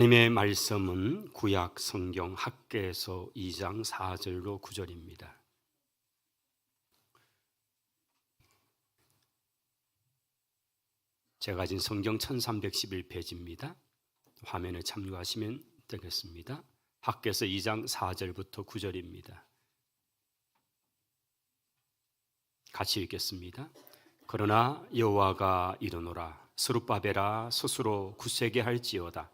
하나님의 말씀은 구약 성경 학개서 2장 4절로 9절입니다. 제가 가진 성경 1311페이지입니다. 화면에 참조하시면 되겠습니다. 학개서 2장 4절부터 9절입니다. 같이 읽겠습니다. 그러나 여호와가 이르노라. 스룹바벨아 스스로 굳세게 할지어다.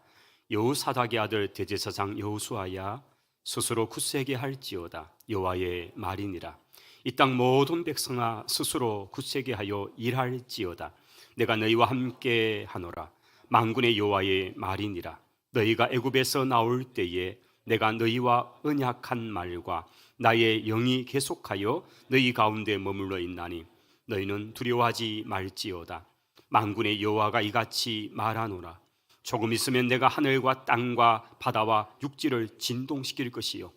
여호사닥의 아들 대제사장 여호수아야 스스로 굳세게 할지어다. 여호와의 말이니라. 이 땅 모든 백성아 스스로 굳세게 하여 일할지어다. 내가 너희와 함께 하노라. 만군의 여호와의 말이니라. 너희가 애굽에서 나올 때에 내가 너희와 언약한 말과 나의 영이 계속하여 너희 가운데 머물러 있나니 너희는 두려워하지 말지어다. 만군의 여호와가 이같이 말하노라. 조금 있으면 내가 하늘과 땅과 바다와 육지를 진동시킬 것이요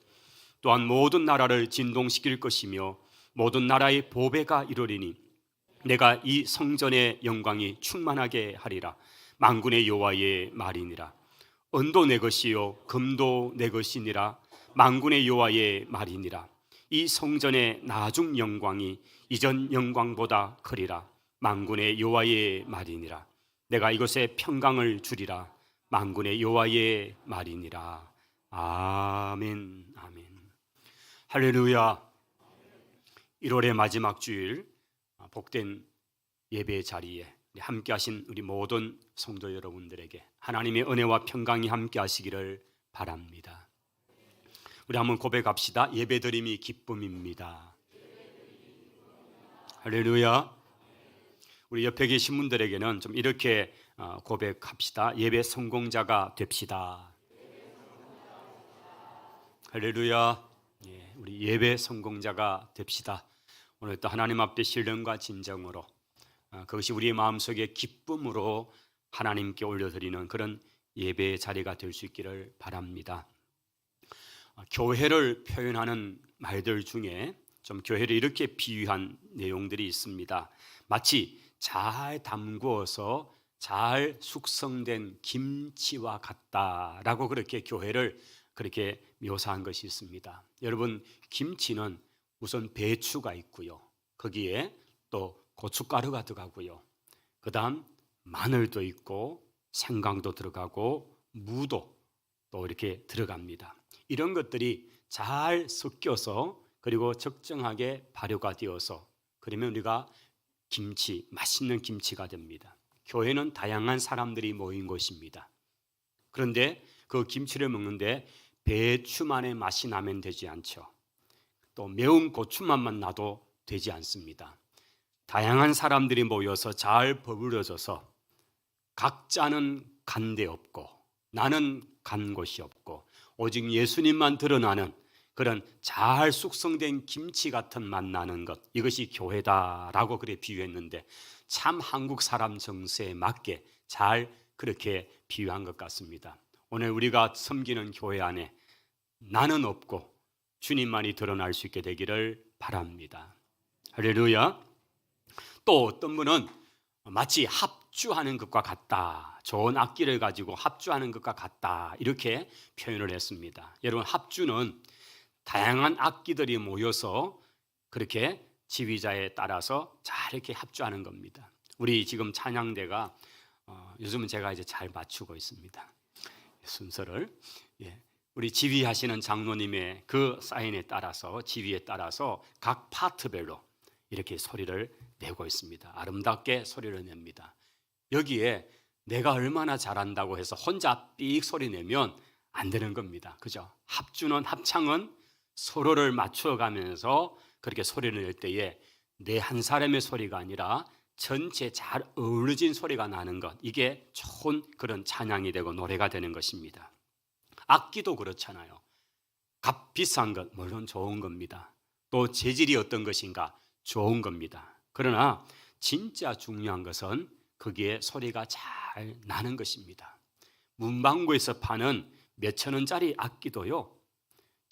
또한 모든 나라를 진동시킬 것이며 모든 나라의 보배가 이르리니 내가 이 성전의 영광이 충만하게 하리라. 만군의 여호와의 말이니라. 은도 내 것이요 금도 내 것이니라. 만군의 여호와의 말이니라. 이 성전의 나중 영광이 이전 영광보다 크리라. 만군의 여호와의 말이니라. 내가 이곳에 평강을 주리라. 만군의 여호와의 말이니라. 아멘. 아멘. 할렐루야. 1월의 마지막 주일 복된 예배 자리에 함께 하신 우리 모든 성도 여러분들에게 하나님의 은혜와 평강이 함께 하시기를 바랍니다. 우리 한번 고백합시다. 예배드림이 기쁨입니다. 할렐루야. 우리 옆에 계신 분들에게는 좀 이렇게 고백합시다. 예배 성공자가 됩시다. 할렐루야. 우리 예배 성공자가 됩시다. 오늘 또 하나님 앞에 신령과 진정으로 그것이 우리의 마음속에 기쁨으로 하나님께 올려드리는 그런 예배의 자리가 될 수 있기를 바랍니다. 교회를 표현하는 말들 중에 좀 교회를 이렇게 비유한 내용들이 있습니다. 마치 잘 담구어서 잘 숙성된 김치와 같다라고 그렇게 교회를 그렇게 묘사한 것이 있습니다. 여러분, 김치는 우선 배추가 있고요. 거기에 또 고춧가루가 들어가고요. 그 다음 마늘도 있고 생강도 들어가고 무도 또 이렇게 들어갑니다. 이런 것들이 잘 섞여서 그리고 적정하게 발효가 되어서 그러면 우리가 김치, 맛있는 김치가 됩니다. 교회는 다양한 사람들이 모인 곳입니다. 그런데 그 김치를 먹는데 배추만의 맛이 나면 되지 않죠. 또 매운 고추맛만 나도 되지 않습니다. 다양한 사람들이 모여서 잘 버무려져서 각자는 간 데 없고 나는 간 곳이 없고 오직 예수님만 드러나는 그런 잘 숙성된 김치 같은 맛 나는 것, 이것이 교회다라고 그래 비유했는데 참 한국 사람 정서에 맞게 잘 그렇게 비유한 것 같습니다. 오늘 우리가 섬기는 교회 안에 나는 없고 주님만이 드러날 수 있게 되기를 바랍니다. 할렐루야. 또 어떤 분은 마치 합주하는 것과 같다, 좋은 악기를 가지고 합주하는 것과 같다, 이렇게 표현을 했습니다. 여러분, 합주는 다양한 악기들이 모여서 그렇게 지휘자에 따라서 잘 이렇게 합주하는 겁니다. 우리 지금 찬양대가 요즘은 제가 이제 잘 맞추고 있습니다. 순서를. 우리 지휘하시는 장로님의 그 사인에 따라서 지휘에 따라서 각 파트별로 이렇게 소리를 내고 있습니다. 아름답게 소리를 냅니다. 여기에 내가 얼마나 잘한다고 해서 혼자 삑 소리 내면 안 되는 겁니다. 그죠? 합창은 서로를 맞춰가면서 그렇게 소리를 낼 때에 내 한 사람의 소리가 아니라 전체 잘 어우러진 소리가 나는 것, 이게 좋은 그런 찬양이 되고 노래가 되는 것입니다. 악기도 그렇잖아요. 값 비싼 것 물론 좋은 겁니다. 또 재질이 어떤 것인가 좋은 겁니다. 그러나 진짜 중요한 것은 거기에 소리가 잘 나는 것입니다. 문방구에서 파는 몇천 원짜리 악기도요,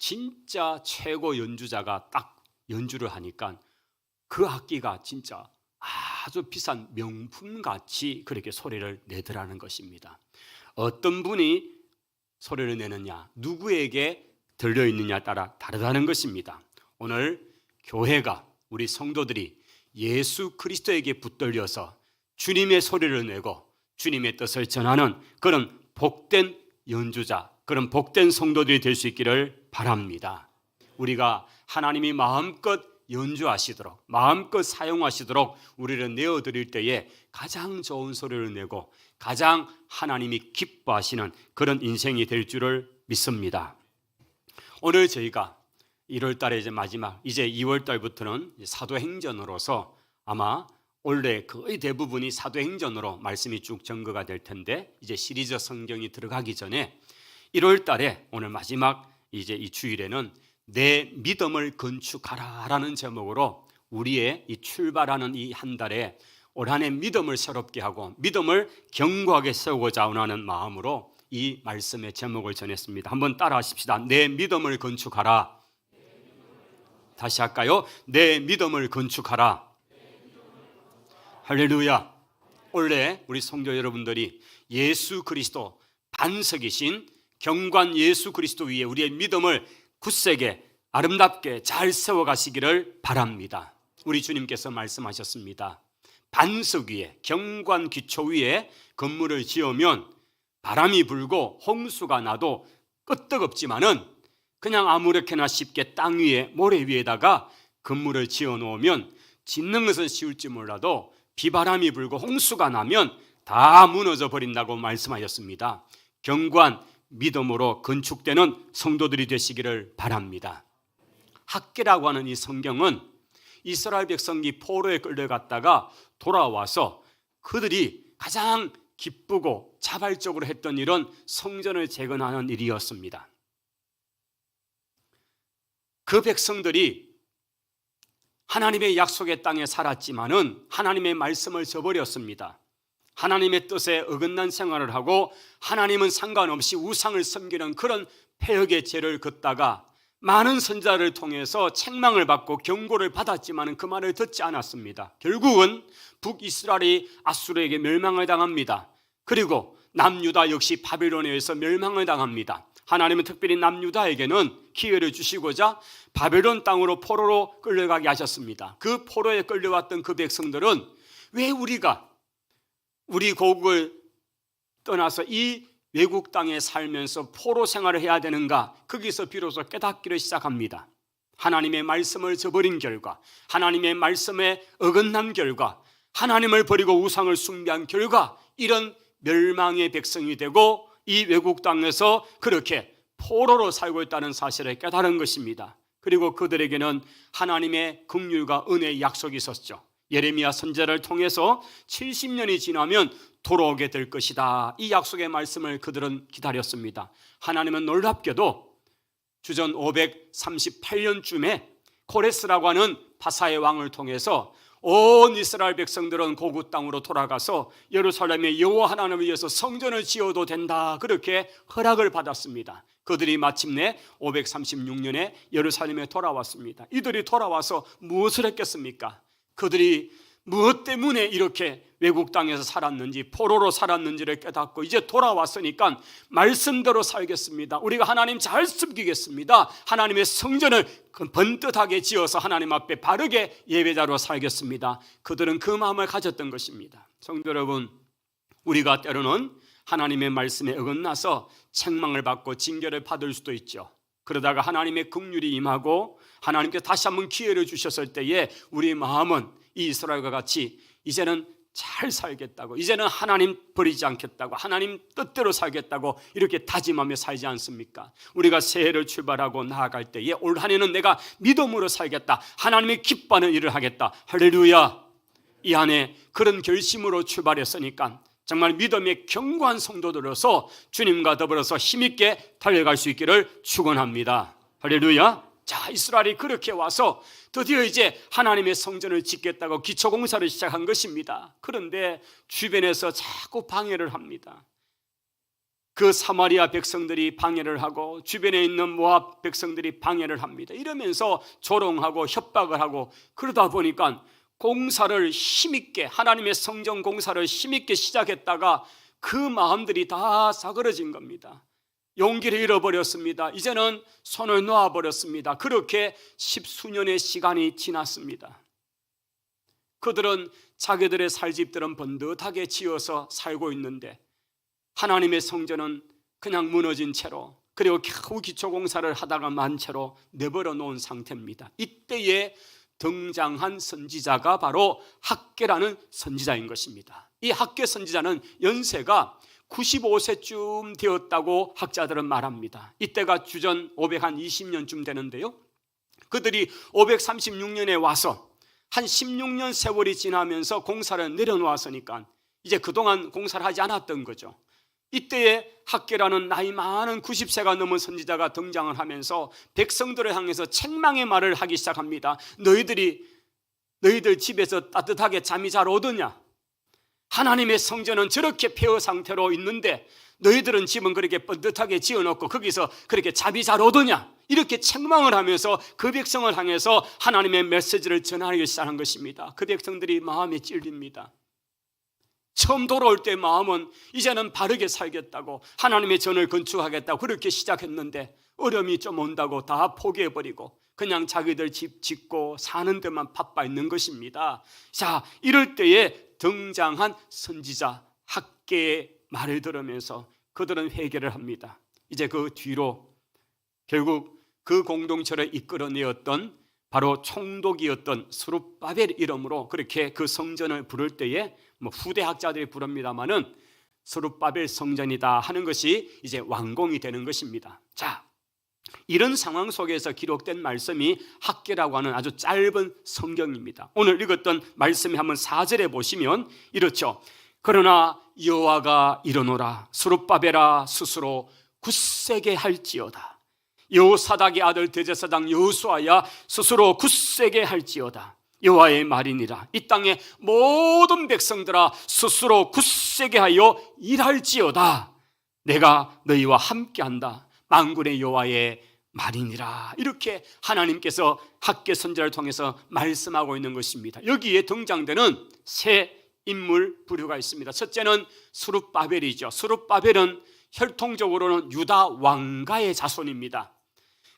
진짜 최고 연주자가 딱 연주를 하니까 그 악기가 진짜 아주 비싼 명품같이 그렇게 소리를 내더라는 것입니다. 어떤 분이 소리를 내느냐, 누구에게 들려있느냐에 따라 다르다는 것입니다. 오늘 교회가, 우리 성도들이 예수 그리스도에게 붙들려서 주님의 소리를 내고 주님의 뜻을 전하는 그런 복된 연주자, 그런 복된 성도들이 될 수 있기를 바랍니다. 우리가 하나님이 마음껏 연주하시도록, 마음껏 사용하시도록 우리를 내어드릴 때에 가장 좋은 소리를 내고 가장 하나님이 기뻐하시는 그런 인생이 될 줄을 믿습니다. 오늘 저희가 1월 달에 이제 마지막, 이제 2월 달부터는 사도행전으로서 아마 원래 거의 대부분이 사도행전으로 말씀이 쭉 전거가 될 텐데, 이제 시리즈 성경이 들어가기 전에 1월 달에 오늘 마지막 이제 이 주일에는 내 믿음을 건축하라라는 제목으로 우리의 이 출발하는 이 한 달에 올 한 해 믿음을 새롭게 하고 믿음을 견고하게 세우고자 하는 마음으로 이 말씀의 제목을 전했습니다. 한번 따라 하십시다. 내 믿음을 건축하라. 다시 할까요? 내 믿음을 건축하라. 할렐루야. 원래 우리 성도 여러분들이 예수 그리스도 반석이신 경관 예수 그리스도 위에 우리의 믿음을 굳세게 아름답게 잘 세워가시기를 바랍니다. 우리 주님께서 말씀하셨습니다. 반석 위에, 경관 기초 위에 건물을 지으면 바람이 불고 홍수가 나도 끄떡없지만은 그냥 아무렇게나 쉽게 땅 위에, 모래 위에다가 건물을 지어 놓으면 짓는 것은 쉬울지 몰라도 비바람이 불고 홍수가 나면 다 무너져 버린다고 말씀하셨습니다. 경관 믿음으로 건축되는 성도들이 되시기를 바랍니다. 학개라고 하는 이 성경은 이스라엘 백성이 포로에 끌려갔다가 돌아와서 그들이 가장 기쁘고 자발적으로 했던 일은 성전을 재건하는 일이었습니다. 그 백성들이 하나님의 약속의 땅에 살았지만은 하나님의 말씀을 저버렸습니다. 하나님의 뜻에 어긋난 생활을 하고 하나님은 상관없이 우상을 섬기는 그런 폐역의 죄를 걷다가 많은 선자를 통해서 책망을 받고 경고를 받았지만 그 말을 듣지 않았습니다. 결국은 북이스라엘이 아수르에게 멸망을 당합니다. 그리고 남유다 역시 바벨론에 의해서 멸망을 당합니다. 하나님은 특별히 남유다에게는 기회를 주시고자 바벨론 땅으로 포로로 끌려가게 하셨습니다. 그 포로에 끌려왔던 그 백성들은 왜 우리가 우리 고국을 떠나서 이 외국 땅에 살면서 포로 생활을 해야 되는가? 거기서 비로소 깨닫기를 시작합니다. 하나님의 말씀을 저버린 결과, 하나님의 말씀에 어긋난 결과, 하나님을 버리고 우상을 숭배한 결과 이런 멸망의 백성이 되고 이 외국 땅에서 그렇게 포로로 살고 있다는 사실을 깨달은 것입니다. 그리고 그들에게는 하나님의 긍휼과 은혜의 약속이 있었죠. 예레미야 선지자를 통해서 70년이 지나면 돌아오게 될 것이다. 이 약속의 말씀을 그들은 기다렸습니다. 하나님은 놀랍게도 주전 538년쯤에 코레스라고 하는 바사의 왕을 통해서 온 이스라엘 백성들은 고국 땅으로 돌아가서 예루살렘에 여호와 하나님을 위해서 성전을 지어도 된다, 그렇게 허락을 받았습니다. 그들이 마침내 536년에 예루살렘에 돌아왔습니다. 이들이 돌아와서 무엇을 했겠습니까? 그들이 무엇 때문에 이렇게 외국 땅에서 살았는지, 포로로 살았는지를 깨닫고 이제 돌아왔으니까 말씀대로 살겠습니다. 우리가 하나님 잘 섬기겠습니다. 하나님의 성전을 번듯하게 지어서 하나님 앞에 바르게 예배자로 살겠습니다. 그들은 그 마음을 가졌던 것입니다. 성도 여러분, 우리가 때로는 하나님의 말씀에 어긋나서 책망을 받고 징계를 받을 수도 있죠. 그러다가 하나님의 긍휼이 임하고 하나님께서 다시 한번 기회를 주셨을 때에 우리 마음은 이 이스라엘과 같이 이제는 잘 살겠다고, 이제는 하나님 버리지 않겠다고, 하나님 뜻대로 살겠다고 이렇게 다짐하며 살지 않습니까? 우리가 새해를 출발하고 나아갈 때에 올 한 해는 내가 믿음으로 살겠다, 하나님의 기뻐하는 일을 하겠다, 할렐루야. 이 한 해 그런 결심으로 출발했으니까 정말 믿음의 견고한 성도들로서 주님과 더불어서 힘있게 달려갈 수 있기를 축원합니다. 할렐루야. 자, 이스라엘이 그렇게 와서 드디어 이제 하나님의 성전을 짓겠다고 기초공사를 시작한 것입니다. 그런데 주변에서 자꾸 방해를 합니다. 그 사마리아 백성들이 방해를 하고 주변에 있는 모압 백성들이 방해를 합니다. 이러면서 조롱하고 협박을 하고 그러다 보니까 공사를 힘있게, 하나님의 성전 공사를 힘있게 시작했다가 그 마음들이 다 사그러진 겁니다. 용기를 잃어버렸습니다. 이제는 손을 놓아버렸습니다. 그렇게 10수년의 시간이 지났습니다. 그들은 자기들의 살집들은 번듯하게 지어서 살고 있는데 하나님의 성전은 그냥 무너진 채로, 그리고 겨우 기초공사를 하다가 만 채로 내버려 놓은 상태입니다. 이때에 등장한 선지자가 바로 학개라는 선지자인 것입니다. 이 학개 선지자는 연세가 95세쯤 되었다고 학자들은 말합니다. 이때가 주전 520년쯤 되는데요, 그들이 536년에 와서 한 16년 세월이 지나면서 공사를 내려놓았으니까 이제 그동안 공사를 하지 않았던 거죠. 이때에 학개라는 나이 많은 90세가 넘은 선지자가 등장을 하면서 백성들을 향해서 책망의 말을 하기 시작합니다. 너희들 집에서 따뜻하게 잠이 잘 오더냐? 하나님의 성전은 저렇게 폐허 상태로 있는데 너희들은 집은 그렇게 뻔듯하게 지어놓고 거기서 그렇게 잠이 잘 오더냐? 이렇게 책망을 하면서 그 백성을 향해서 하나님의 메시지를 전하기 시작한 것입니다. 그 백성들이 마음에 찔립니다. 처음 돌아올 때 마음은 이제는 바르게 살겠다고, 하나님의 전을 건축하겠다고 그렇게 시작했는데 어려움이 좀 온다고 다 포기해버리고 그냥 자기들 집 짓고 사는 데만 바빠 있는 것입니다. 자, 이럴 때에 등장한 선지자 학개의 말을 들으면서 그들은 회개를 합니다. 이제 그 뒤로 결국 그 공동체를 이끌어내었던 바로 총독이었던 스룹바벨 이름으로 그렇게 그 성전을 부를 때에 후대 학자들이 부릅니다마는 스룹바벨 성전이다 하는 것이 이제 완공이 되는 것입니다. 자, 이런 상황 속에서 기록된 말씀이 학개라고 하는 아주 짧은 성경입니다. 오늘 읽었던 말씀이 한번 4절에 보시면 이렇죠. 그러나 여호와가 이르노라, 스룹바벨아 스스로 굳세게 할지어다. 여호사닥의 아들 대제사장 여호수아야 스스로 굳세게 할지어다. 여호와의 말이니라. 이 땅의 모든 백성들아 스스로 굳세게 하여 일할지어다. 내가 너희와 함께한다. 만군의 여호와의 말이니라. 이렇게 하나님께서 학개 선지자를 통해서 말씀하고 있는 것입니다. 여기에 등장되는 세 인물 부류가 있습니다. 첫째는 스룹바벨이죠. 스룹바벨은 혈통적으로는 유다 왕가의 자손입니다.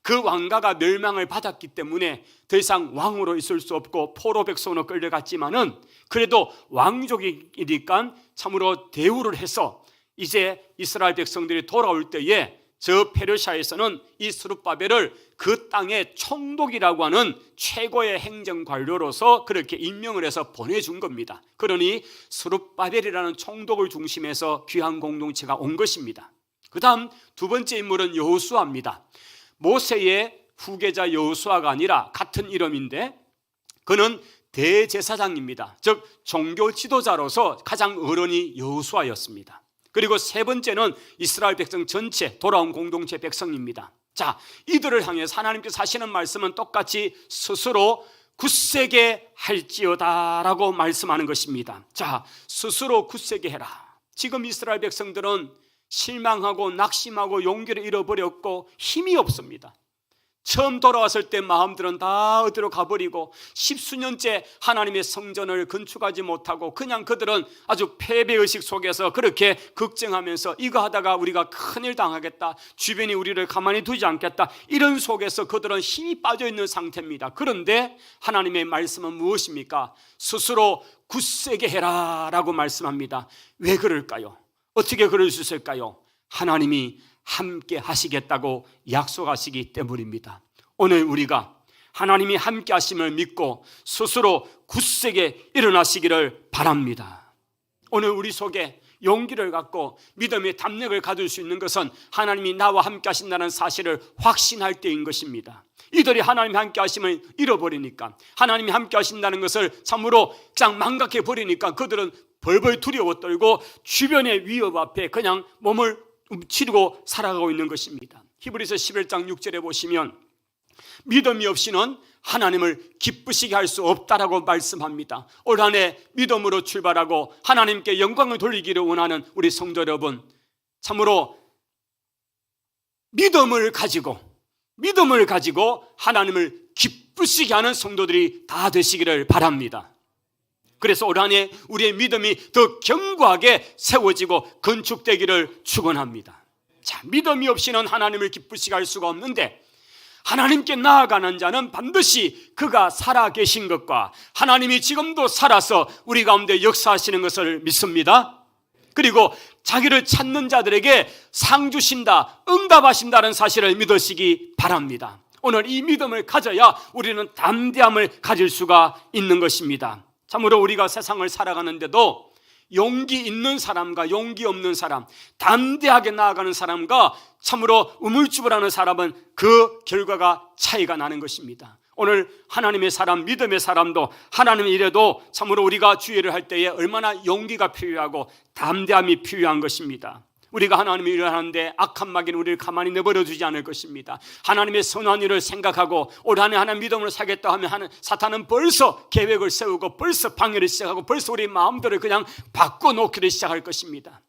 그 왕가가 멸망을 받았기 때문에 더 이상 왕으로 있을 수 없고 포로 백성으로 끌려갔지만은 그래도 왕족이니까 참으로 대우를 해서 이제 이스라엘 백성들이 돌아올 때에 저 페르시아에서는 이 스룹바벨을 그 땅의 총독이라고 하는 최고의 행정관료로서 그렇게 임명을 해서 보내준 겁니다. 그러니 스룹바벨이라는 총독을 중심해서 귀한 공동체가 온 것입니다. 그 다음 두 번째 인물은 여호수아입니다. 모세의 후계자 여호수아가 아니라 같은 이름인데 그는 대제사장입니다. 즉 종교 지도자로서 가장 어른이 여호수아였습니다. 그리고 세 번째는 이스라엘 백성 전체 돌아온 공동체 백성입니다. 자, 이들을 향해서 하나님께서 하시는 말씀은 똑같이 스스로 굳세게 할지어다 라고 말씀하는 것입니다. 자, 스스로 굳세게 해라. 지금 이스라엘 백성들은 실망하고 낙심하고 용기를 잃어버렸고 힘이 없습니다. 처음 돌아왔을 때 마음들은 다 어디로 가버리고 10수년째 하나님의 성전을 건축하지 못하고 그냥 그들은 아주 패배의식 속에서 그렇게 걱정하면서 이거 하다가 우리가 큰일 당하겠다, 주변이 우리를 가만히 두지 않겠다, 이런 속에서 그들은 힘이 빠져있는 상태입니다. 그런데 하나님의 말씀은 무엇입니까? 스스로 굳세게 해라 라고 말씀합니다. 왜 그럴까요? 어떻게 그럴 수 있을까요? 하나님이 함께 하시겠다고 약속하시기 때문입니다. 오늘 우리가 하나님이 함께 하심을 믿고 스스로 굳세게 일어나시기를 바랍니다. 오늘 우리 속에 용기를 갖고 믿음의 담력을 가질 수 있는 것은 하나님이 나와 함께 하신다는 사실을 확신할 때인 것입니다. 이들이 하나님이 함께 하심을 잃어버리니까, 하나님이 함께 하신다는 것을 참으로 그냥 망각해 버리니까 그들은 벌벌 두려워 떨고 주변의 위협 앞에 그냥 몸을 치르고 살아가고 있는 것입니다. 히브리서 11장 6절에 보시면 믿음이 없이는 하나님을 기쁘시게 할 수 없다라고 말씀합니다. 올 한 해 믿음으로 출발하고 하나님께 영광을 돌리기를 원하는 우리 성도 여러분, 참으로 믿음을 가지고 하나님을 기쁘시게 하는 성도들이 다 되시기를 바랍니다. 그래서 올 한 해 우리의 믿음이 더 견고하게 세워지고 건축되기를 축원합니다. 자, 믿음이 없이는 하나님을 기쁘시게 할 수가 없는데, 하나님께 나아가는 자는 반드시 그가 살아계신 것과 하나님이 지금도 살아서 우리 가운데 역사하시는 것을 믿습니다. 그리고 자기를 찾는 자들에게 상 주신다, 응답하신다는 사실을 믿으시기 바랍니다. 오늘 이 믿음을 가져야 우리는 담대함을 가질 수가 있는 것입니다. 참으로 우리가 세상을 살아가는데도 용기 있는 사람과 용기 없는 사람, 담대하게 나아가는 사람과 참으로 우물쭈물하는 사람은 그 결과가 차이가 나는 것입니다. 오늘 하나님의 사람, 믿음의 사람도 하나님의 일에도 참으로 우리가 주의를 할 때에 얼마나 용기가 필요하고 담대함이 필요한 것입니다. 우리가 하나님의 일을 하는데 악한 마귀는 우리를 가만히 내버려 두지 않을 것입니다. 하나님의 선한 일을 생각하고 올 한 해 하나님 믿음으로 살겠다 하면 사탄은 벌써 계획을 세우고 벌써 방해를 시작하고 벌써 우리 마음들을 그냥 바꿔놓기를 시작할 것입니다.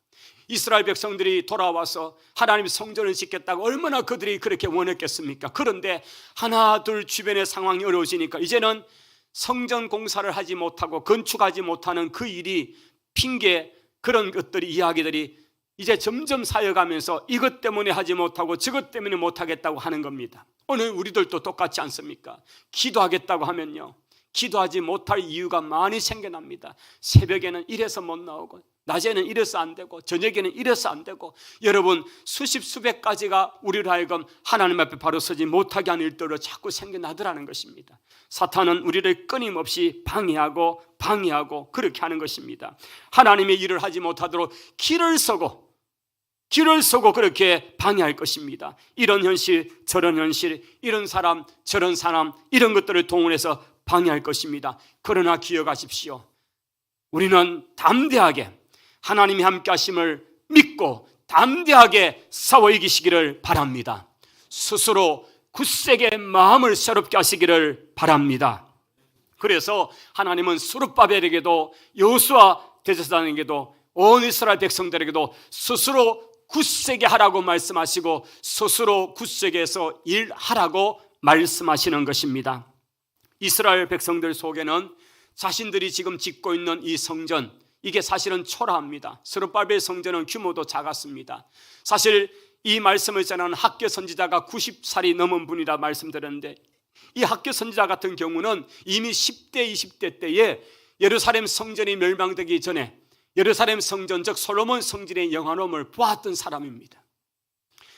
이스라엘 백성들이 돌아와서 하나님의 성전을 짓겠다고 얼마나 그들이 그렇게 원했겠습니까? 그런데 하나 둘 주변의 상황이 어려워지니까 이제는 성전 공사를 하지 못하고 건축하지 못하는 그 일이 핑계, 그런 것들이 이야기들이 이제 점점 쌓여가면서 이것 때문에 하지 못하고 저것 때문에 못하겠다고 하는 겁니다. 오늘 우리들도 똑같지 않습니까? 기도하겠다고 하면요, 기도하지 못할 이유가 많이 생겨납니다. 새벽에는 이래서 못 나오고, 낮에는 이래서 안 되고, 저녁에는 이래서 안 되고, 여러분 수십 수백 가지가 우리를 하여금 하나님 앞에 바로 서지 못하게 하는 일들로 자꾸 생겨나더라는 것입니다. 사탄은 우리를 끊임없이 방해하고 그렇게 하는 것입니다. 하나님의 일을 하지 못하도록 길을 서고 그렇게 방해할 것입니다. 이런 현실 저런 현실, 이런 사람 저런 사람, 이런 것들을 동원해서 방해할 것입니다. 그러나 기억하십시오, 우리는 담대하게 하나님이 함께 하심을 믿고 담대하게 싸워 이기시기를 바랍니다. 스스로 굳세게 마음을 새롭게 하시기를 바랍니다. 그래서 하나님은 스룹바벨에게도 여호수아 대제사장에게도 온 이스라엘 백성들에게도 스스로 굳세게 하라고 말씀하시고 스스로 굳세게 해서 일하라고 말씀하시는 것입니다. 이스라엘 백성들 속에는 자신들이 지금 짓고 있는 이 성전, 이게 사실은 초라합니다. 스룹바벨 성전은 규모도 작았습니다. 사실 이 말씀을 전하는 학교 선지자가 90살이 넘은 분이라 말씀드렸는데, 이 학교 선지자 같은 경우는 이미 10대 20대 때에 예루살렘 성전이 멸망되기 전에 예루살렘 성전, 즉 솔로몬 성전의 영화로움을 보았던 사람입니다.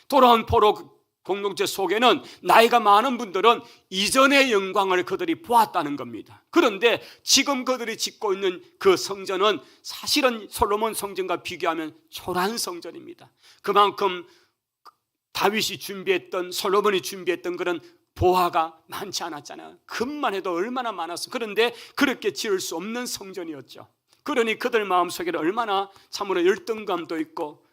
돌아온 포로 공동체 속에는 나이가 많은 분들은 이전의 영광을 그들이 보았다는 겁니다. 그런데 지금 그들이 짓고 있는 그 성전은 사실은 솔로몬 성전과 비교하면 초라한 성전입니다. 그만큼 다윗이 준비했던, 솔로몬이 준비했던 그런 보화가 많지 않았잖아요. 금만 해도 얼마나 많았어. 그런데 그렇게 지을 수 없는 성전이었죠. 그러니 그들 마음속에는 얼마나 참으로 열등감도 있고,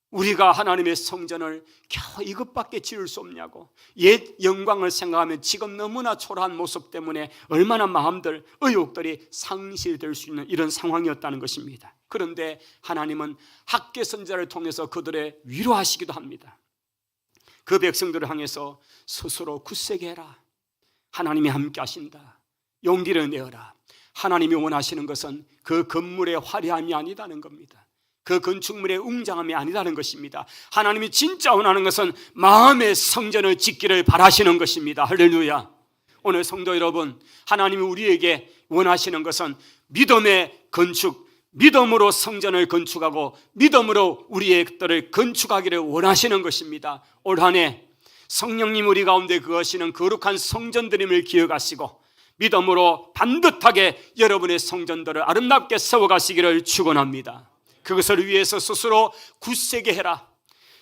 우리가 하나님의 성전을 겨우 이것밖에 지을 수 없냐고, 옛 영광을 생각하면 지금 너무나 초라한 모습 때문에 얼마나 마음들, 의욕들이 상실될 수 있는 이런 상황이었다는 것입니다. 그런데 하나님은 학개 선지자를 통해서 그들의 위로하시기도 합니다. 그 백성들을 향해서 스스로 굳세게 해라, 하나님이 함께 하신다, 용기를 내어라. 하나님이 원하시는 것은 그 건물의 화려함이 아니다는 겁니다. 그 건축물의 웅장함이 아니라는 것입니다. 하나님이 진짜 원하는 것은 마음의 성전을 짓기를 바라시는 것입니다. 할렐루야. 오늘 성도 여러분, 하나님이 우리에게 원하시는 것은 믿음의 건축, 믿음으로 성전을 건축하고 믿음으로 우리의 것들을 건축하기를 원하시는 것입니다. 올 한 해 성령님 우리 가운데 거하시는 거룩한 성전들임을 기억하시고 믿음으로 반듯하게 여러분의 성전들을 아름답게 세워가시기를 축원합니다. 그것을 위해서 스스로 굳세게 해라,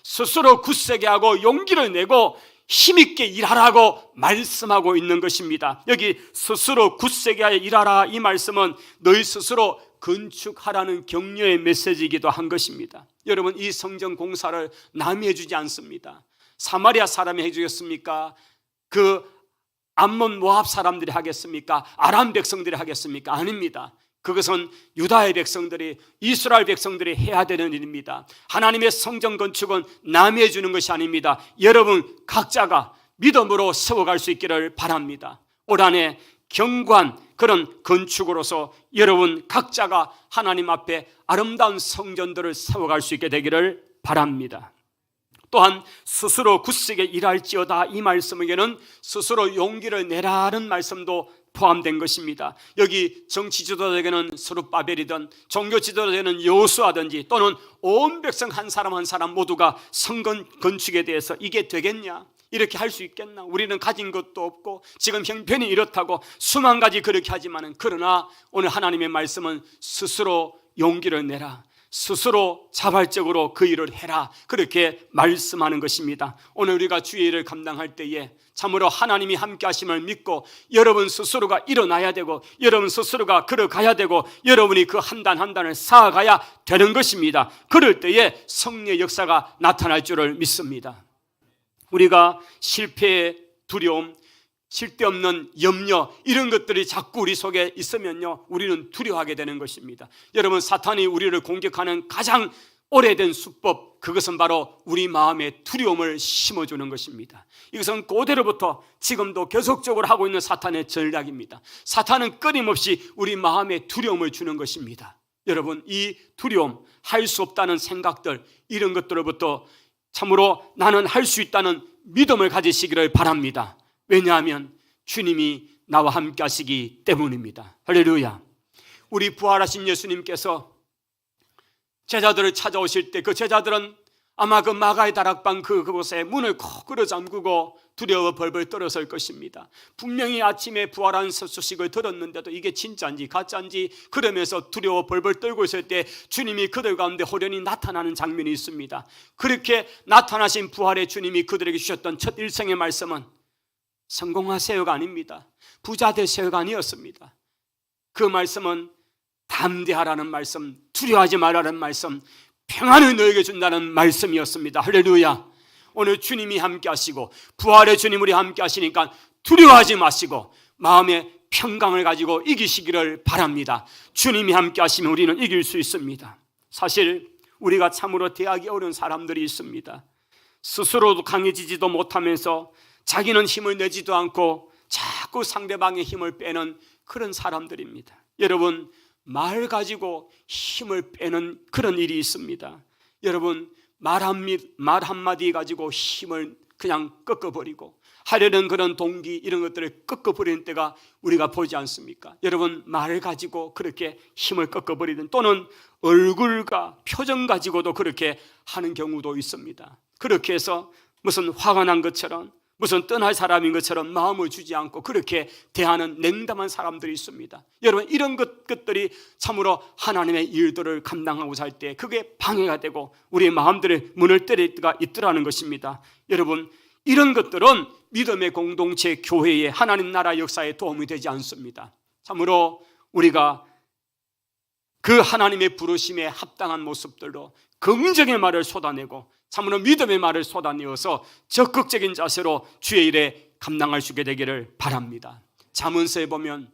스스로 굳세게 하고 용기를 내고 힘있게 일하라고 말씀하고 있는 것입니다. 여기 스스로 굳세게 하여 일하라, 이 말씀은 너희 스스로 건축하라는 격려의 메시지이기도 한 것입니다. 여러분, 이 성전 공사를 남이 해주지 않습니다. 사마리아 사람이 해주겠습니까? 그 암몬 모압 사람들이 하겠습니까? 아람 백성들이 하겠습니까? 아닙니다. 그것은 유다의 백성들이, 이스라엘 백성들이 해야 되는 일입니다. 하나님의 성전 건축은 남이 해주는 것이 아닙니다. 여러분 각자가 믿음으로 세워갈 수 있기를 바랍니다. 올 한 해 견고한 그런 건축으로서 여러분 각자가 하나님 앞에 아름다운 성전들을 세워갈 수 있게 되기를 바랍니다. 또한 스스로 굳세게 일할지어다, 이 말씀에게는 스스로 용기를 내라는 말씀도 포함된 것입니다. 여기 정치 지도자에게는 스룹바벨이든 종교 지도자에게는 여호수아든지 또는 온 백성 한 사람 한 사람 모두가 성전 건축에 대해서 이게 되겠냐, 이렇게 할 수 있겠나, 우리는 가진 것도 없고 지금 형편이 이렇다고 수만 가지 그렇게 하지만은, 그러나 오늘 하나님의 말씀은 스스로 용기를 내라, 스스로 자발적으로 그 일을 해라, 그렇게 말씀하는 것입니다. 오늘 우리가 주의 일을 감당할 때에 참으로 하나님이 함께 하심을 믿고 여러분 스스로가 일어나야 되고 여러분 스스로가 걸어가야 되고 여러분이 그 한 단 한 단을 쌓아가야 되는 것입니다. 그럴 때에 성령의 역사가 나타날 줄을 믿습니다. 우리가 실패의 두려움, 쓸데없는 염려, 이런 것들이 자꾸 우리 속에 있으면요, 우리는 두려워하게 되는 것입니다. 여러분, 사탄이 우리를 공격하는 가장 오래된 수법, 그것은 바로 우리 마음에 두려움을 심어주는 것입니다. 이것은 고대로부터 지금도 계속적으로 하고 있는 사탄의 전략입니다. 사탄은 끊임없이 우리 마음에 두려움을 주는 것입니다. 여러분, 이 두려움, 할 수 없다는 생각들, 이런 것들로부터 참으로 나는 할 수 있다는 믿음을 가지시기를 바랍니다. 왜냐하면 주님이 나와 함께 하시기 때문입니다. 할렐루야. 우리 부활하신 예수님께서 제자들을 찾아오실 때 그 제자들은 아마 그 마가의 다락방 그곳에 문을 거꾸로 잠그고 두려워 벌벌 떨었을 것입니다. 분명히 아침에 부활한 소식을 들었는데도 이게 진짜인지 가짜인지 그러면서 두려워 벌벌 떨고 있을 때 주님이 그들 가운데 호련히 나타나는 장면이 있습니다. 그렇게 나타나신 부활의 주님이 그들에게 주셨던 첫 일생의 말씀은 성공하세요가 아닙니다. 부자 되세요가 아니었습니다. 그 말씀은 담대하라는 말씀, 두려워하지 말라는 말씀, 평안을 너에게 준다는 말씀이었습니다. 할렐루야. 오늘 주님이 함께 하시고 부활의 주님 우리 함께 하시니까 두려워하지 마시고 마음의 평강을 가지고 이기시기를 바랍니다. 주님이 함께 하시면 우리는 이길 수 있습니다. 사실 우리가 참으로 대하기 어려운 사람들이 있습니다. 스스로도 강해지지도 못하면서 자기는 힘을 내지도 않고 자꾸 상대방의 힘을 빼는 그런 사람들입니다. 여러분, 말 가지고 힘을 빼는 그런 일이 있습니다. 여러분, 말 한마디 가지고 힘을 그냥 꺾어버리고 하려는 그런 동기, 이런 것들을 꺾어버리는 때가 우리가 보지 않습니까? 여러분, 말 가지고 그렇게 힘을 꺾어버리든 또는 얼굴과 표정 가지고도 그렇게 하는 경우도 있습니다. 그렇게 해서 무슨 화가 난 것처럼, 무슨 떠날 사람인 것처럼 마음을 주지 않고 그렇게 대하는 냉담한 사람들이 있습니다. 여러분, 이런 것들이 참으로 하나님의 일들을 감당하고자 할 때 그게 방해가 되고 우리의 마음들의 문을 때릴 때가 있더라는 것입니다. 여러분, 이런 것들은 믿음의 공동체, 교회의 하나님 나라 역사에 도움이 되지 않습니다. 참으로 우리가 그 하나님의 부르심에 합당한 모습들로 긍정의 말을 쏟아내고 참으로 믿음의 말을 쏟아내어서 적극적인 자세로 주의 일에 감당할 수 있게 되기를 바랍니다. 잠언서에 보면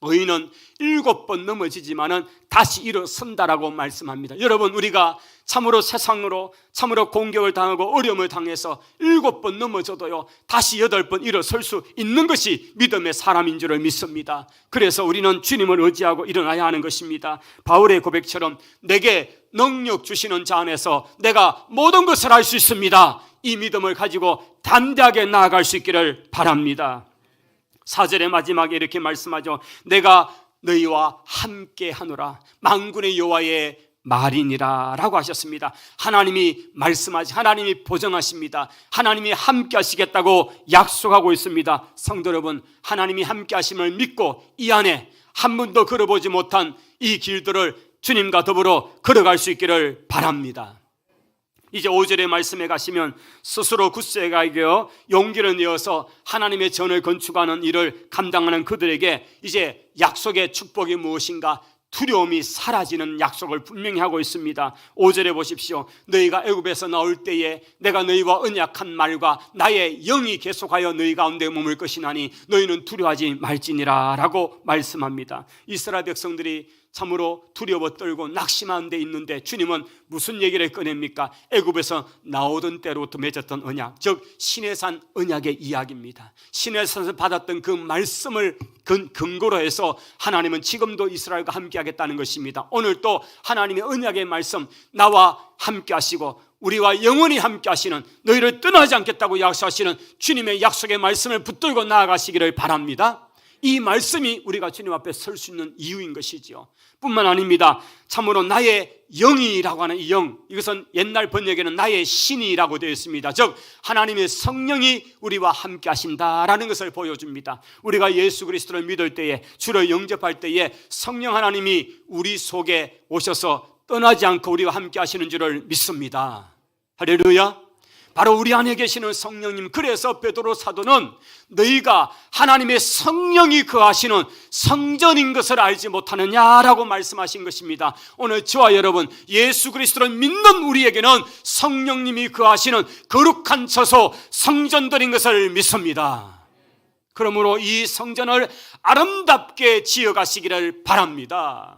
의인은 7번 넘어지지만은 다시 일어선다라고 말씀합니다. 여러분, 우리가 참으로 세상으로 참으로 공격을 당하고 어려움을 당해서 7번 넘어져도요 다시 8번 일어설 수 있는 것이 믿음의 사람인 줄을 믿습니다. 그래서 우리는 주님을 의지하고 일어나야 하는 것입니다. 바울의 고백처럼 내게 능력 주시는 자 안에서 내가 모든 것을 할 수 있습니다. 이 믿음을 가지고 담대하게 나아갈 수 있기를 바랍니다. 4절의 마지막에 이렇게 말씀하죠. 내가 너희와 함께 하노라, 만군의 여호와의 말이니라 라고 하셨습니다. 하나님이 말씀하시, 하나님이 보정하십니다. 하나님이 함께 하시겠다고 약속하고 있습니다. 성도 여러분, 하나님이 함께 하심을 믿고 이 안에 한 번도 걸어보지 못한 이 길들을 주님과 더불어 걸어갈 수 있기를 바랍니다. 이제 5절의 말씀에 가시면 스스로 굳세게 하여 용기를 내어서 하나님의 전을 건축하는 일을 감당하는 그들에게 이제 약속의 축복이 무엇인가, 두려움이 사라지는 약속을 분명히 하고 있습니다. 5절에 보십시오. 너희가 애굽에서 나올 때에 내가 너희와 언약한 말과 나의 영이 계속하여 너희 가운데 머물 것이나니 너희는 두려워하지 말지니라 라고 말씀합니다. 이스라엘 백성들이 참으로 두려워 떨고 낙심한 데 있는데 주님은 무슨 얘기를 꺼냅니까? 애굽에서 나오던 때로부터 맺었던 언약, 즉 시내산 언약의 이야기입니다. 시내산에서 받았던 그 말씀을 근거로 해서 하나님은 지금도 이스라엘과 함께 하겠다는 것입니다. 오늘 또 하나님의 언약의 말씀, 나와 함께 하시고 우리와 영원히 함께 하시는, 너희를 떠나지 않겠다고 약속하시는 주님의 약속의 말씀을 붙들고 나아가시기를 바랍니다. 이 말씀이 우리가 주님 앞에 설 수 있는 이유인 것이지요. 뿐만 아닙니다. 참으로 나의 영이라고 하는 이 영, 이것은 옛날 번역에는 나의 신이라고 되어 있습니다. 즉 하나님의 성령이 우리와 함께 하신다라는 것을 보여줍니다. 우리가 예수 그리스도를 믿을 때에, 주를 영접할 때에 성령 하나님이 우리 속에 오셔서 떠나지 않고 우리와 함께 하시는 줄을 믿습니다. 할렐루야. 바로 우리 안에 계시는 성령님, 그래서 베드로 사도는 너희가 하나님의 성령이 거하시는 성전인 것을 알지 못하느냐라고 말씀하신 것입니다. 오늘 저와 여러분, 예수 그리스도를 믿는 우리에게는 성령님이 거하시는 거룩한 처소, 성전들인 것을 믿습니다. 그러므로 이 성전을 아름답게 지어가시기를 바랍니다.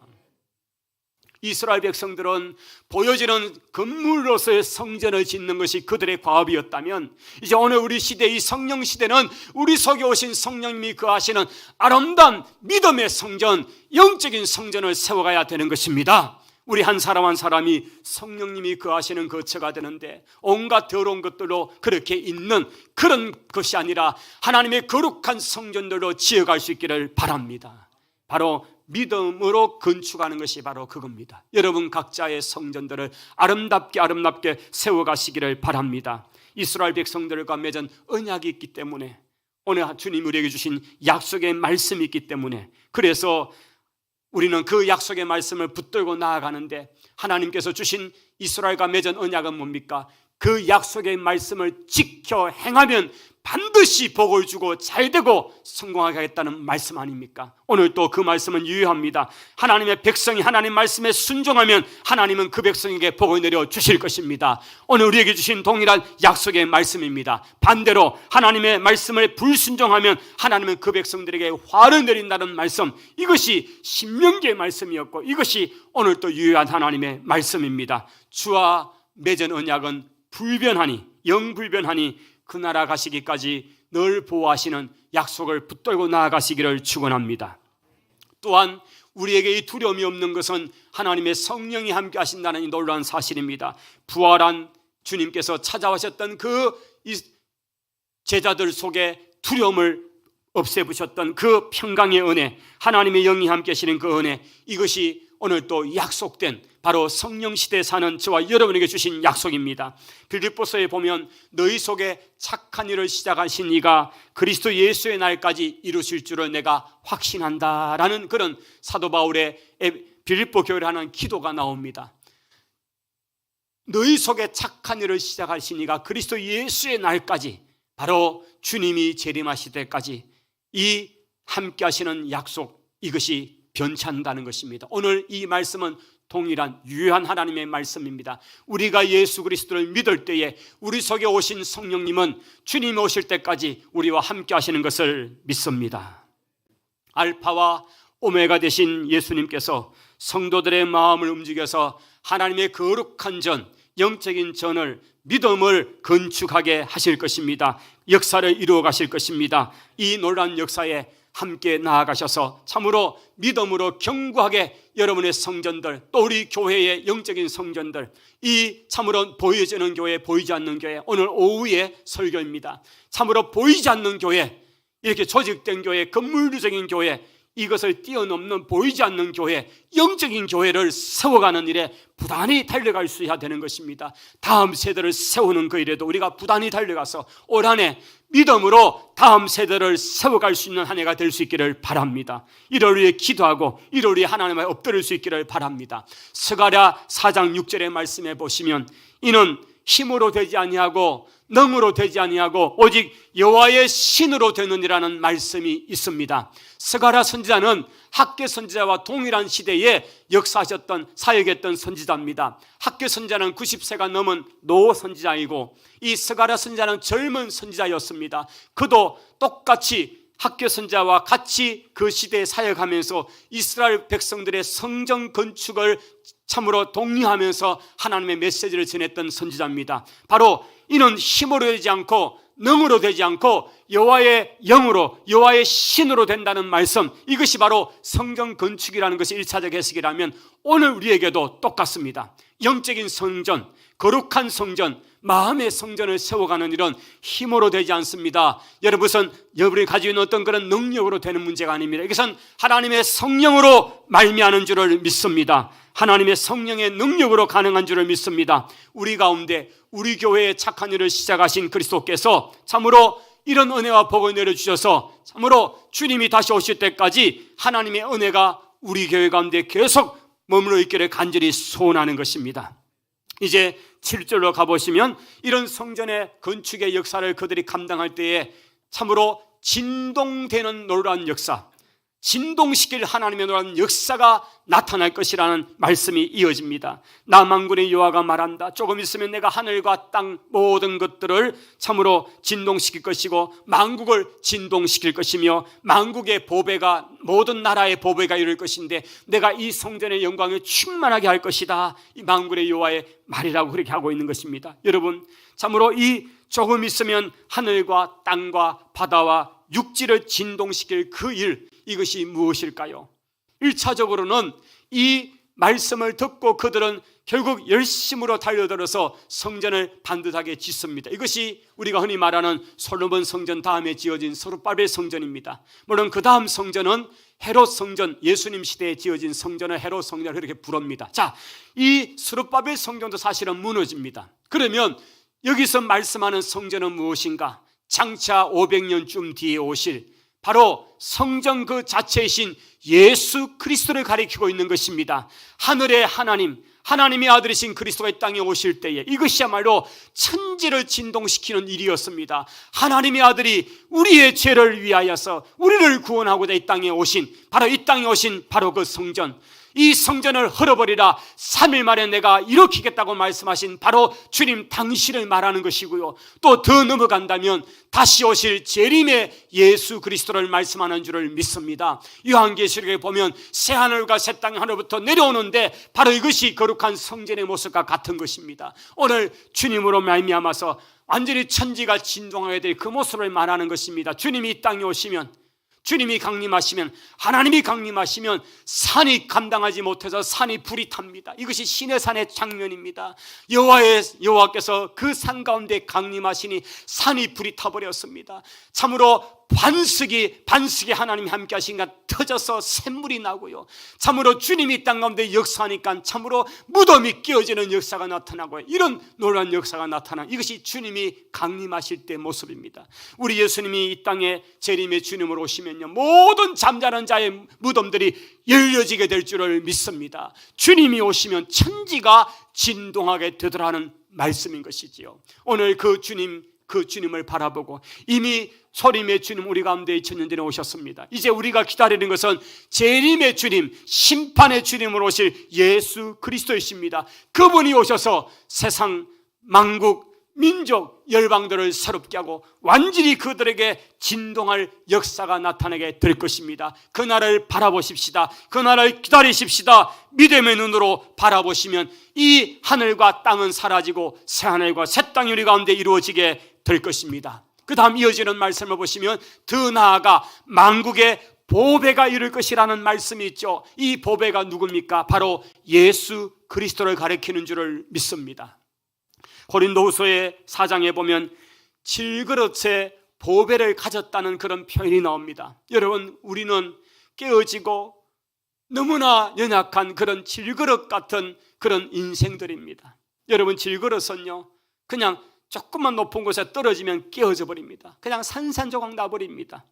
이스라엘 백성들은 보여지는 건물로서의 성전을 짓는 것이 그들의 과업이었다면, 이제 오늘 우리 시대, 이 성령 시대는 우리 속에 오신 성령님이 거하시는 아름다운 믿음의 성전, 영적인 성전을 세워가야 되는 것입니다. 우리 한 사람 한 사람이 성령님이 거하시는 거처가 되는데, 온갖 더러운 것들로 그렇게 있는 그런 것이 아니라 하나님의 거룩한 성전들로 지어갈 수 있기를 바랍니다. 바로 믿음으로 건축하는 것이 바로 그겁니다. 여러분 각자의 성전들을 아름답게 세워가시기를 바랍니다. 이스라엘 백성들과 맺은 언약이 있기 때문에, 오늘 주님 우리에게 주신 약속의 말씀이 있기 때문에, 그래서 우리는 그 약속의 말씀을 붙들고 나아가는데, 하나님께서 주신 이스라엘과 맺은 언약은 뭡니까? 그 약속의 말씀을 지켜 행하면 반드시 복을 주고 잘되고 성공하게 하겠다는 말씀 아닙니까? 오늘 또 그 말씀은 유효합니다. 하나님의 백성이 하나님 말씀에 순종하면 하나님은 그 백성에게 복을 내려 주실 것입니다. 오늘 우리에게 주신 동일한 약속의 말씀입니다. 반대로 하나님의 말씀을 불순종하면 하나님은 그 백성들에게 화를 내린다는 말씀, 이것이 신명기의 말씀이었고, 이것이 오늘 또 유효한 하나님의 말씀입니다. 주와 맺은 언약은 불변하니, 영불변하니 그 나라 가시기까지 늘 보호하시는 약속을 붙들고 나아가시기를 축원합니다. 또한 우리에게 이 두려움이 없는 것은 하나님의 성령이 함께 하신다는 이 놀라운 사실입니다. 부활한 주님께서 찾아오셨던 그 제자들 속에 두려움을 없애부셨던 그 평강의 은혜, 하나님의 영이 함께 하시는 그 은혜, 이것이 오늘 또 약속된 바로 성령 시대에 사는 저와 여러분에게 주신 약속입니다. 빌립보서에 보면 너희 속에 착한 일을 시작하신 이가 그리스도 예수의 날까지 이루실 줄을 내가 확신한다라는 그런 사도 바울의 빌립보 교회를 하는 기도가 나옵니다. 너희 속에 착한 일을 시작하신 이가 그리스도 예수의 날까지, 바로 주님이 재림하실 때까지 이 함께 하시는 약속, 이것이 변찮다는 것입니다. 오늘 이 말씀은 동일한 유효한 하나님의 말씀입니다. 우리가 예수 그리스도를 믿을 때에 우리 속에 오신 성령님은 주님이 오실 때까지 우리와 함께 하시는 것을 믿습니다. 알파와 오메가 되신 예수님께서 성도들의 마음을 움직여서 하나님의 거룩한 전, 영적인 전을, 믿음을 건축하게 하실 것입니다. 역사를 이루어 가실 것입니다. 이 놀라운 역사에 함께 나아가셔서 참으로 믿음으로 견고하게 여러분의 성전들, 또 우리 교회의 영적인 성전들, 이 참으로 보여지는 교회, 보이지 않는 교회, 오늘 오후의 설교입니다. 참으로 보이지 않는 교회, 이렇게 조직된 교회, 건물주적인 교회, 이것을 뛰어넘는 보이지 않는 교회, 영적인 교회를 세워가는 일에 부단히 달려갈 수 있어야 되는 것입니다. 다음 세대를 세우는 그 일에도 우리가 부단히 달려가서 올 한 해 믿음으로 다음 세대를 세워갈 수 있는 한 해가 될 수 있기를 바랍니다. 이를 위해 기도하고 이를 위해 하나님을 엎드릴 수 있기를 바랍니다. 스가랴 4장 6절의 말씀에 보시면 이는 힘으로 되지 아니하고 능으로 되지 아니하고 오직 여호와의 신으로 되느니라는 말씀이 있습니다. 스가랴 선지자는 학개 선지자와 동일한 시대에 역사하셨던, 사역했던 선지자입니다. 학개 선지자는 90세가 넘은 노 선지자이고 이 스가랴 선지자는 젊은 선지자였습니다. 그도 똑같이 학개 선지자와 같이 그 시대에 사역하면서 이스라엘 백성들의 성전 건축을 참으로 독려하면서 하나님의 메시지를 전했던 선지자입니다. 바로 이는 힘으로 되지 않고 능으로 되지 않고 여호와의 영으로, 여호와의 신으로 된다는 말씀, 이것이 바로 성전 건축이라는 것이 1차적 해석이라면 오늘 우리에게도 똑같습니다. 영적인 성전, 거룩한 성전, 마음의 성전을 세워가는 일은 힘으로 되지 않습니다. 여러분이 가지고 있는 어떤 그런 능력으로 되는 문제가 아닙니다. 이것은 하나님의 성령으로 말미암는 줄을 믿습니다. 하나님의 성령의 능력으로 가능한 줄을 믿습니다. 우리 가운데 우리 교회에 착한 일을 시작하신 그리스도께서 참으로 이런 은혜와 복을 내려주셔서 참으로 주님이 다시 오실 때까지 하나님의 은혜가 우리 교회 가운데 계속 머물러 있기를 간절히 소원하는 것입니다. 이제 7절로 가보시면 이런 성전의 건축의 역사를 그들이 감당할 때에 참으로 진동되는 놀라운 역사, 진동시킬 하나님의 놀라운 역사가 나타날 것이라는 말씀이 이어집니다. 나 만군의 여호와가 말한다. 조금 있으면 내가 하늘과 땅 모든 것들을 참으로 진동시킬 것이고 만국을 진동시킬 것이며 만국의 보배가 모든 나라의 보배가 이룰 것인데 내가 이 성전의 영광을 충만하게 할 것이다. 이 만군의 여호와의 말이라고 그렇게 하고 있는 것입니다. 여러분, 참으로 이 조금 있으면 하늘과 땅과 바다와 육지를 진동시킬 그 일, 이것이 무엇일까요? 1차적으로는 이 말씀을 듣고 그들은 결국 열심으로 달려들어서 성전을 반듯하게 짓습니다. 이것이 우리가 흔히 말하는 솔로몬 성전 다음에 지어진 스룹바벨 성전입니다. 물론 그 다음 성전은 헤롯 성전, 예수님 시대에 지어진 성전을 헤롯 성전을 그렇게 부릅니다. 자, 이 스룹바벨 성전도 사실은 무너집니다. 그러면 여기서 말씀하는 성전은 무엇인가? 장차 500년쯤 뒤에 오실 바로 성전 그 자체이신 예수 그리스도를 가리키고 있는 것입니다. 하늘의 하나님, 하나님의 아들이신 그리스도가 이 땅에 오실 때에 이것이야말로 천지를 진동시키는 일이었습니다. 하나님의 아들이 우리의 죄를 위하여서 우리를 구원하고자 이 땅에 오신, 바로 이 땅에 오신 바로 그 성전, 이 성전을 헐어버리라 3일 만에 내가 일으키겠다고 말씀하신 바로 주님 당신을 말하는 것이고요. 또 더 넘어간다면 다시 오실 재림의 예수 그리스도를 말씀하는 줄을 믿습니다. 요한계시록에 보면 새하늘과 새 땅 하늘부터 내려오는데 바로 이것이 거룩한 성전의 모습과 같은 것입니다. 오늘 주님으로 말미암아서 완전히 천지가 진동하게 될 그 모습을 말하는 것입니다. 주님이 이 땅에 오시면, 주님이 강림하시면, 하나님이 강림하시면 산이 감당하지 못해서 산이 불이 탑니다. 이것이 신의 산의 장면입니다. 여호와께서 그 산 가운데 강림하시니 산이 불이 타버렸습니다. 참으로 반석이 하나님이 함께 하시니까 터져서 샘물이 나고요. 참으로 주님이 땅 가운데 역사하니까 참으로 무덤이 끼어지는 역사가 나타나고요. 이런 놀라운 역사가 나타나, 이것이 주님이 강림하실 때 모습입니다. 우리 예수님이 이 땅에 재림의 주님으로 오시면요, 모든 잠자는 자의 무덤들이 열려지게 될 줄을 믿습니다. 주님이 오시면 천지가 진동하게 되더라는 말씀인 것이지요. 오늘 그 주님을 바라보고 이미 소림의 주님 우리 가운데 2000년 전에 오셨습니다. 이제 우리가 기다리는 것은 재림의 주님, 심판의 주님으로 오실 예수 그리스도이십니다. 그분이 오셔서 세상 만국 민족 열방들을 새롭게 하고 완전히 그들에게 진동할 역사가 나타나게 될 것입니다. 그날을 바라보십시다. 그날을 기다리십시다. 믿음의 눈으로 바라보시면 이 하늘과 땅은 사라지고 새 하늘과 새 땅이 우리 가운데 이루어지게 될 것입니다. 그 다음 이어지는 말씀을 보시면 더 나아가 만국의 보배가 이룰 것이라는 말씀이 있죠. 이 보배가 누굽니까? 바로 예수 그리스도를 가리키는 줄을 믿습니다. 고린도후서의 4장에 보면 질그릇에 보배를 가졌다는 그런 표현이 나옵니다. 여러분, 우리는 깨어지고 너무나 연약한 그런 질그릇 같은 그런 인생들입니다. 여러분, 질그릇은요 그냥 조금만 높은 곳에 떨어지면 깨어져 버립니다. 그냥 산산조각 나버립니다.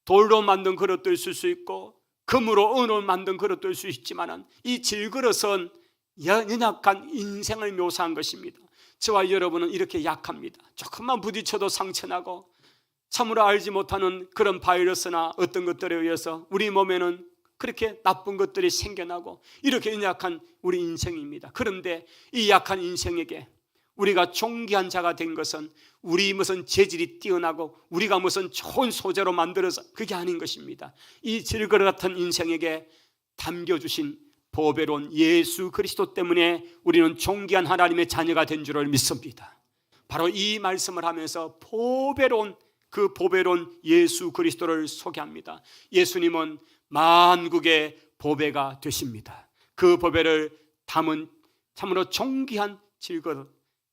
돌로 만든 그릇도 있을 수 있고 금으로 은으로 만든 그릇도 있을 수 있지만 이 질그릇은 연약한 인생을 묘사한 것입니다. 저와 여러분은 이렇게 약합니다. 조금만 부딪혀도 상처나고 참으로 알지 못하는 그런 바이러스나 어떤 것들에 의해서 우리 몸에는 그렇게 나쁜 것들이 생겨나고 이렇게 연약한 우리 인생입니다. 그런데 이 약한 인생에게 우리가 존귀한 자가 된 것은 우리 무슨 재질이 뛰어나고 우리가 무슨 좋은 소재로 만들어서 그게 아닌 것입니다. 이 질그릇 같은 인생에게 담겨주신 보배로운 예수 그리스도 때문에 우리는 존귀한 하나님의 자녀가 된 줄을 믿습니다. 바로 이 말씀을 하면서 보배로운 예수 그리스도를 소개합니다. 예수님은 만국의 보배가 되십니다. 그 보배를 담은 참으로 존귀한 질것,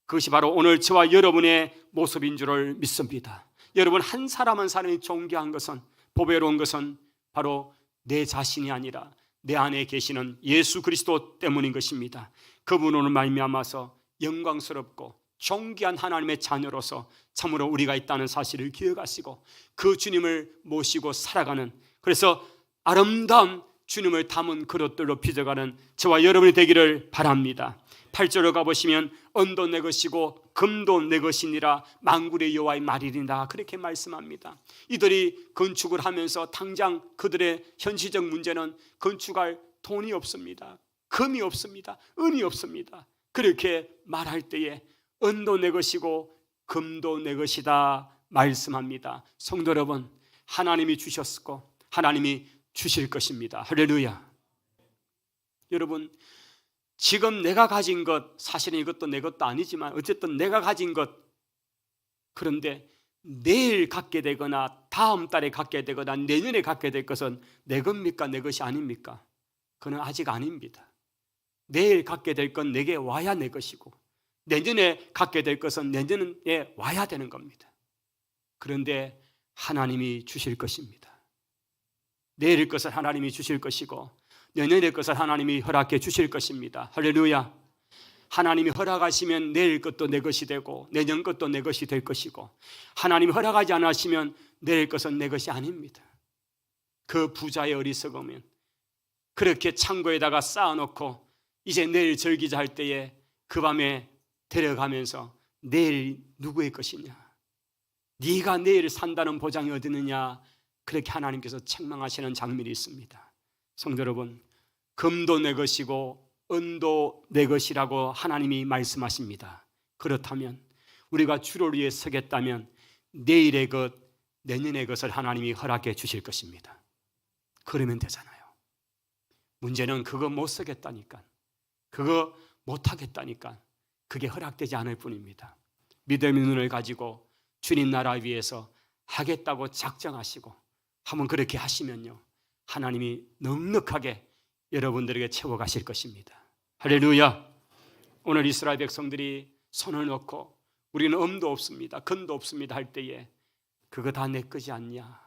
그것이 바로 오늘 저와 여러분의 모습인 줄을 믿습니다. 여러분 한 사람 한 사람이 존귀한 것은, 보배로운 것은 바로 내 자신이 아니라 내 안에 계시는 예수 그리스도 때문인 것입니다. 그분으로 말미암아서 영광스럽고 존귀한 하나님의 자녀로서 참으로 우리가 있다는 사실을 기억하시고 그 주님을 모시고 살아가는, 그래서 아름다운 주님을 담은 그릇들로 빚어가는 저와 여러분이 되기를 바랍니다. 8절로 가보시면 은도 내 것이고 금도 내 것이니라 만군의 여호와의 말이니라, 그렇게 말씀합니다. 이들이 건축을 하면서 당장 그들의 현실적 문제는 건축할 돈이 없습니다. 금이 없습니다. 은이 없습니다. 그렇게 말할 때에 은도 내 것이고 금도 내 것이다 말씀합니다. 성도 여러분, 하나님이 주셨고 하나님이 주실 것입니다. 할렐루야. 여러분, 지금 내가 가진 것, 사실은 이것도 내 것도 아니지만 어쨌든 내가 가진 것, 그런데 내일 갖게 되거나 다음 달에 갖게 되거나 내년에 갖게 될 것은 내 겁니까? 내 것이 아닙니까? 그건 아직 아닙니다. 내일 갖게 될 건 내게 와야 내 것이고 내년에 갖게 될 것은 내년에 와야 되는 겁니다. 그런데 하나님이 주실 것입니다. 내일 것을 하나님이 주실 것이고 내년의 것을 하나님이 허락해 주실 것입니다. 할렐루야. 하나님이 허락하시면 내일 것도 내 것이 되고 내년 것도 내 것이 될 것이고, 하나님이 허락하지 않으시면 내일 것은 내 것이 아닙니다. 그 부자의 어리석으면 그렇게 창고에다가 쌓아놓고 이제 내일 절기자 할 때에 그 밤에 데려가면서 내일 누구의 것이냐, 네가 내일 산다는 보장이 어디 있느냐, 그렇게 하나님께서 책망하시는 장면이 있습니다. 성도 여러분, 금도 내 것이고 은도 내 것이라고 하나님이 말씀하십니다. 그렇다면 우리가 주를 위해 서겠다면 내일의 것, 내년의 것을 하나님이 허락해 주실 것입니다. 그러면 되잖아요. 문제는 그거 못 서겠다니까, 그거 못 하겠다니까, 그게 허락되지 않을 뿐입니다. 믿음의 눈을 가지고 주님 나라 위해서 하겠다고 작정하시고 한번 그렇게 하시면요, 하나님이 넉넉하게 여러분들에게 채워가실 것입니다. 할렐루야. 오늘 이스라엘 백성들이 손을 놓고 우리는 엄도 없습니다, 근도 없습니다 할 때에 그거 다 내 거지 않냐,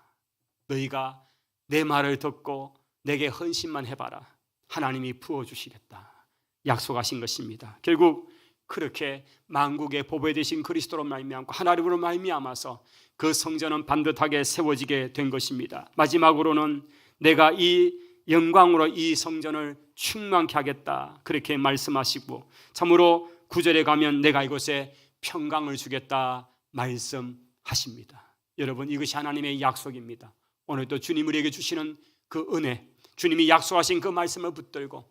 너희가 내 말을 듣고 내게 헌신만 해봐라, 하나님이 부어주시겠다 약속하신 것입니다. 결국 그렇게 만국의 보배 되신 그리스도로 말미암고 하나님으로 말미암아서 그 성전은 반듯하게 세워지게 된 것입니다. 마지막으로는 내가 이 영광으로 이 성전을 충만케 하겠다 그렇게 말씀하시고, 참으로 9절에 가면 내가 이곳에 평강을 주겠다 말씀하십니다. 여러분, 이것이 하나님의 약속입니다. 오늘도 주님 우리에게 주시는 그 은혜, 주님이 약속하신 그 말씀을 붙들고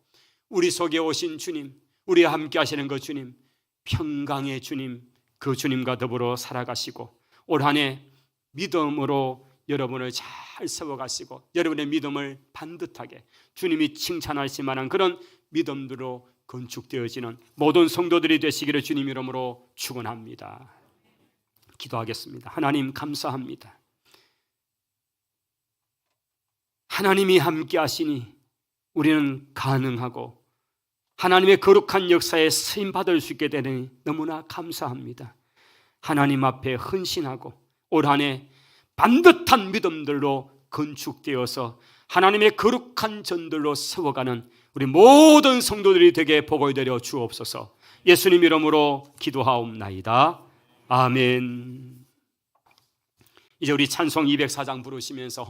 우리 속에 오신 주님, 우리와 함께 하시는 그 주님, 평강의 주님, 그 주님과 더불어 살아가시고 올 한 해 믿음으로 여러분을 잘 세워가시고 여러분의 믿음을 반듯하게 주님이 칭찬하실 만한 그런 믿음으로 건축되어지는 모든 성도들이 되시기를 주님 이름으로 축원합니다. 기도하겠습니다. 하나님 감사합니다. 하나님이 함께 하시니 우리는 가능하고 하나님의 거룩한 역사에 쓰임받을 수 있게 되니 너무나 감사합니다. 하나님 앞에 헌신하고 올 한 해 반듯한 믿음들로 건축되어서 하나님의 거룩한 전들로 세워가는 우리 모든 성도들이 되게 복을 되려 주옵소서. 예수님 이름으로 기도하옵나이다. 아멘. 이제 우리 찬송 204장 부르시면서